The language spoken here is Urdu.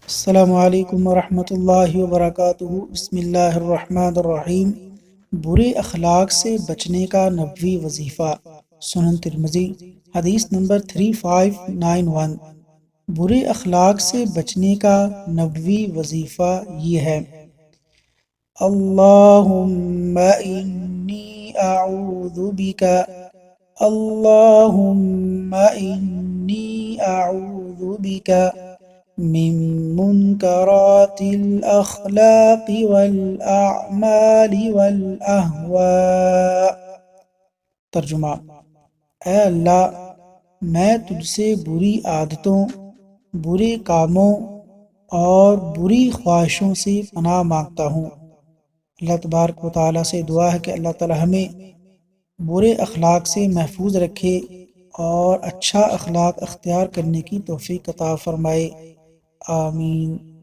السلام علیکم ورحمۃ اللہ وبرکاتہ۔ بسم اللہ الرحمن الرحیم۔ برے اخلاق سے بچنے کا نبوی وظیفہ، سنن ترمذی، حدیث نمبر 3591۔ برے اخلاق سے بچنے کا نبوی وظیفہ یہ ہے: اللہم انی اعوذ بک، اللہم انی اعوذ بک من منکرات الاخلاق والاعمال والاہواء۔ ترجمہ: اے اللہ، میں تجھ سے بری عادتوں، برے کاموں اور بری خواہشوں سے پناہ مانگتا ہوں۔ اللہ تبارک و تعالیٰ سے دعا ہے کہ اللہ تعالیٰ ہمیں برے اخلاق سے محفوظ رکھے اور اچھا اخلاق اختیار کرنے کی توفیق عطا فرمائے۔ آمین۔